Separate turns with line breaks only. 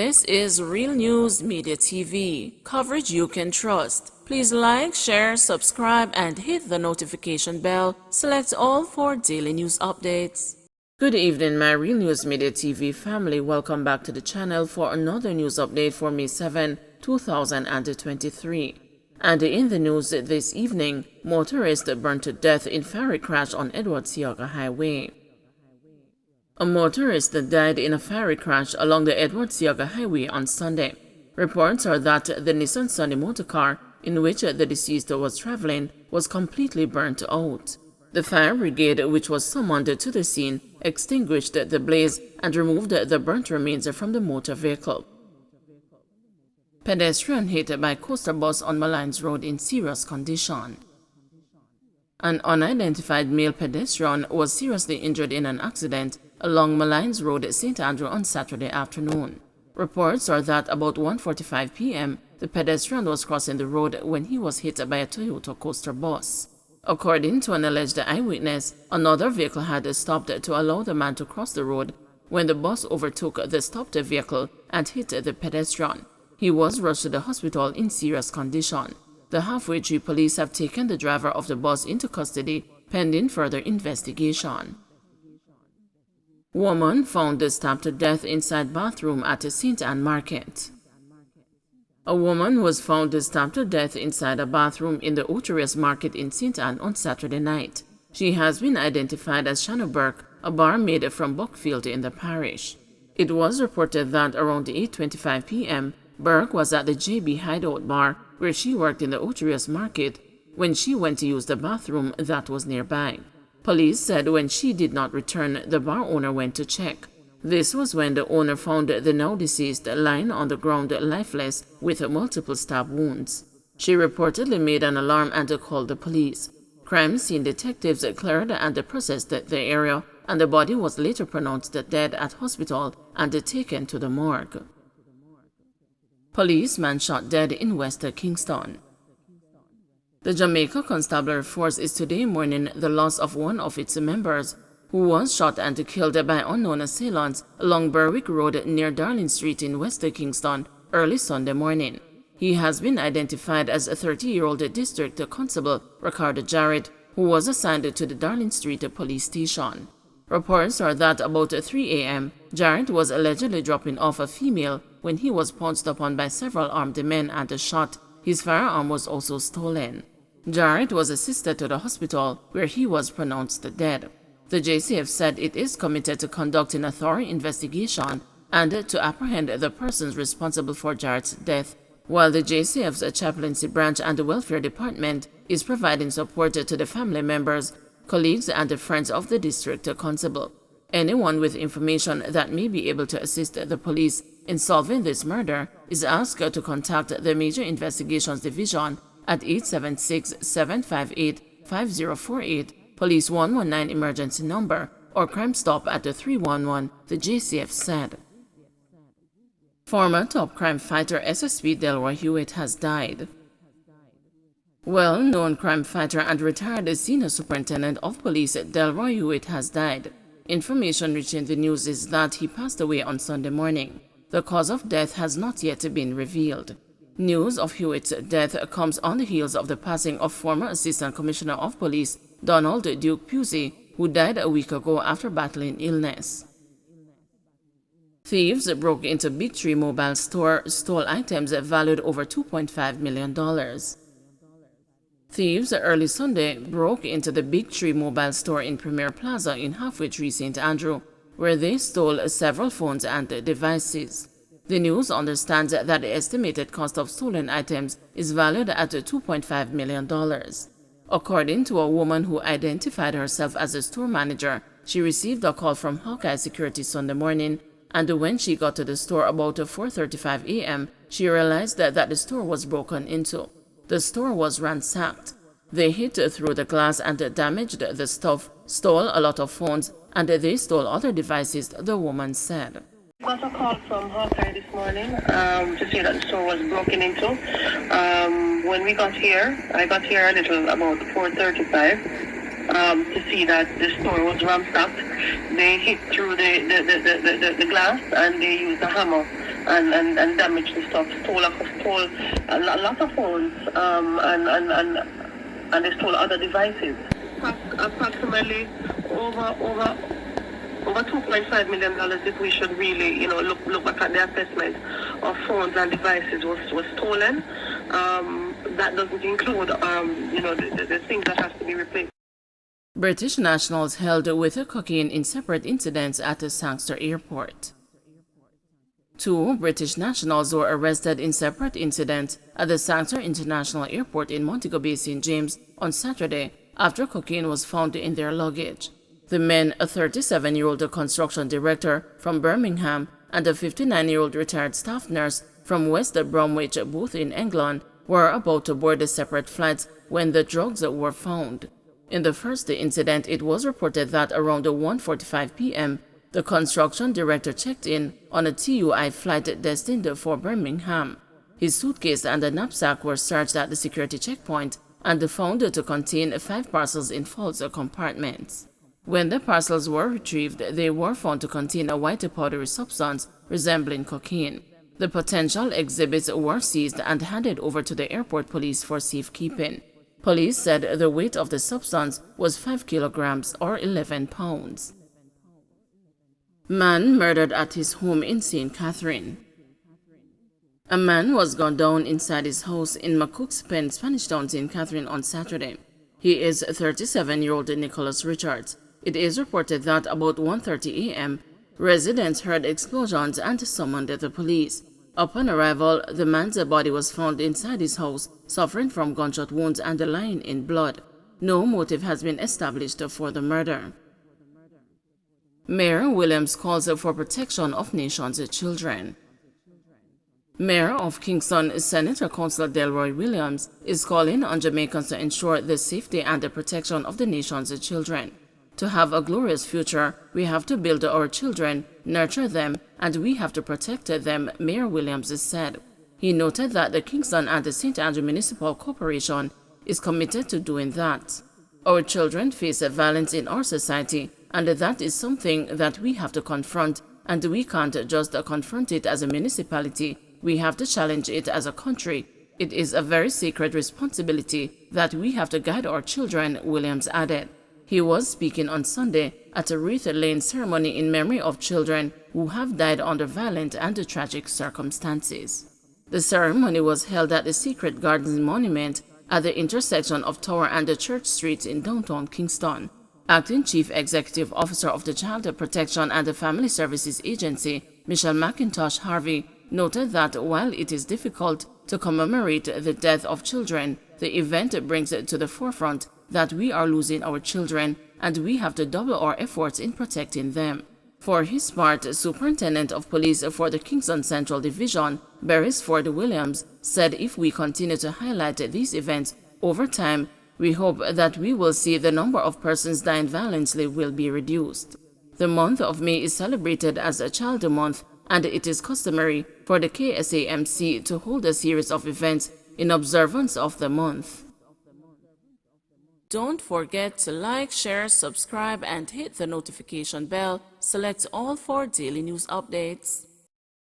This is Real News Media TV, coverage you can trust. Please like, share, subscribe, and hit the notification bell. Select all for daily news updates. Good evening, my Real News Media TV family. Welcome back to the channel for another news update for May 7, 2023. And in the news this evening, motorist burned to death in ferry crash on Edward Seaga Highway. A motorist died in a ferry crash along the Edward Seaga Highway on Sunday. Reports are that the Nissan Sunny motor car in which the deceased was traveling was completely burnt out. The fire brigade, which was summoned to the scene, extinguished the blaze and removed the burnt remains from the motor vehicle. Pedestrian hit by coaster bus on Malines Road in serious condition. An unidentified male pedestrian was seriously injured in an accident along Malines Road, St. Andrew on Saturday afternoon. Reports are that about 1:45 p.m., the pedestrian was crossing the road when he was hit by a Toyota coaster bus. According to an alleged eyewitness, another vehicle had stopped to allow the man to cross the road when the bus overtook the stopped vehicle and hit the pedestrian. He was rushed to the hospital in serious condition. The Halfway Tree police have taken the driver of the bus into custody pending further investigation. Woman found stabbed to death inside bathroom at St. Anne Market. A woman was found stabbed to death inside a bathroom in the Oterius Market in St. Anne on Saturday night. She has been identified as Shanna Burke, a barmaid from Buckfield in the parish. It was reported that around 8:25 p.m., Burke was at the JB Hideout bar where she worked in the Oterius Market when she went to use the bathroom that was nearby. Police said when she did not return, the bar owner went to check. This was when the owner found the now deceased lying on the ground lifeless with multiple stab wounds. She reportedly made an alarm and called the police. Crime scene detectives cleared and processed the area, and the body was later pronounced dead at hospital and taken to the morgue. Policeman shot dead in West Kingston. The Jamaica Constabulary Force is today mourning the loss of one of its members, who was shot and killed by unknown assailants along Berwick Road near Darling Street in West Kingston early Sunday morning. He has been identified as a 30-year-old District Constable Ricardo Jarrett, who was assigned to the Darling Street Police Station. Reports are that about 3 a.m., Jarrett was allegedly dropping off a female when he was pounced upon by several armed men and shot. His firearm was also stolen. Jarrett was assisted to the hospital where he was pronounced dead. The JCF said it is committed to conducting a thorough investigation and to apprehend the persons responsible for Jarrett's death, while the JCF's chaplaincy branch and the welfare department is providing support to the family members, colleagues, and friends of the district constable. Anyone with information that may be able to assist the police in solving this murder is asked to contact the Major Investigations Division at 876-758-5048, Police 119 emergency number, or Crime Stop at the 311, the JCF said. Former top crime fighter SSP Delroy Hewitt has died. Well-known crime fighter and retired Senior Superintendent of Police Delroy Hewitt has died. Information reaching the news is that he passed away on Sunday morning. The cause of death has not yet been revealed. News of Hewitt's death comes on the heels of the passing of former Assistant Commissioner of Police Donald Duke Pusey, who died a week ago after battling illness. Thieves broke into Big Tree Mobile Store, stole items valued over $2.5 million. Thieves early Sunday broke into the Big Tree Mobile Store in Premier Plaza in Halfway Tree, St. Andrew, where they stole several phones and devices. The news understands that the estimated cost of stolen items is valued at $2.5 million. According to a woman who identified herself as a store manager, she received a call from Hawkeye Security Sunday morning, and when she got to the store about 4:35 a.m., she realized that the store was broken into. The store was ransacked. They hit through the glass and damaged the stuff, stole a lot of phones, and they stole other devices, the woman said.
Got a call from Hawkeye this morning to say that the store was broken into. When we got here, I got here a little about 4:35 to see that the store was ransacked. They hit through the glass and they used a hammer and damaged the stuff, stole a lot of phones, and they stole other devices. Approximately over $2.5 million if we should really, look back at the assessment of phones and devices was stolen. That doesn't include, the things that have to be replaced.
British nationals held with cocaine in separate incidents at the Sangster airport. 2 British nationals were arrested in separate incidents at the Sangster International Airport in Montego Bay, St. James on Saturday after cocaine was found in their luggage. The men, a 37-year-old construction director from Birmingham and a 59-year-old retired staff nurse from West Bromwich, both in England, were about to board the separate flights when the drugs were found. In the first incident, it was reported that around 1:45 p.m., the construction director checked in on a TUI flight destined for Birmingham. His suitcase and a knapsack were searched at the security checkpoint and found to contain 5 parcels in false compartments. When the parcels were retrieved, they were found to contain a white powdery substance resembling cocaine. The potential exhibits were seized and handed over to the airport police for safekeeping. Police said the weight of the substance was 5 kilograms or 11 pounds. Man murdered at his home in St. Catherine. A man was gunned down inside his house in McCook's Pen, Spanish Town, St. Catherine on Saturday. He is 37-year-old Nicholas Richards. It is reported that about 1:30 a.m., residents heard explosions and summoned the police. Upon arrival, the man's body was found inside his house, suffering from gunshot wounds and lying in blood. No motive has been established for the murder. Mayor Williams calls for protection of nation's children. Mayor of Kingston, Senator Councillor Delroy Williams, is calling on Jamaicans to ensure the safety and the protection of the nation's children. To have a glorious future, we have to build our children, nurture them, and we have to protect them, Mayor Williams said. He noted that the Kingston and the St. Andrew Municipal Corporation is committed to doing that. Our children face violence in our society, and that is something that we have to confront, and we can't just confront it as a municipality. We have to challenge it as a country. It is a very sacred responsibility that we have to guide our children, Williams added. He was speaking on Sunday at a wreath laying ceremony in memory of children who have died under violent and tragic circumstances. The ceremony was held at the Secret Gardens Monument at the intersection of Tower and the Church Streets in downtown Kingston. Acting Chief Executive Officer of the Child Protection and the Family Services Agency, Michelle McIntosh Harvey, noted that while it is difficult to commemorate the death of children, the event brings it to the forefront that we are losing our children and we have to double our efforts in protecting them. For his part, Superintendent of Police for the Kingston Central Division, Beresford Williams, said if we continue to highlight these events over time, we hope that we will see the number of persons dying violently will be reduced. The month of May is celebrated as a Child Month, and it is customary for the KSAMC to hold a series of events in observance of the month. Don't forget to like, share, subscribe, and hit the notification bell. Select all for daily news updates.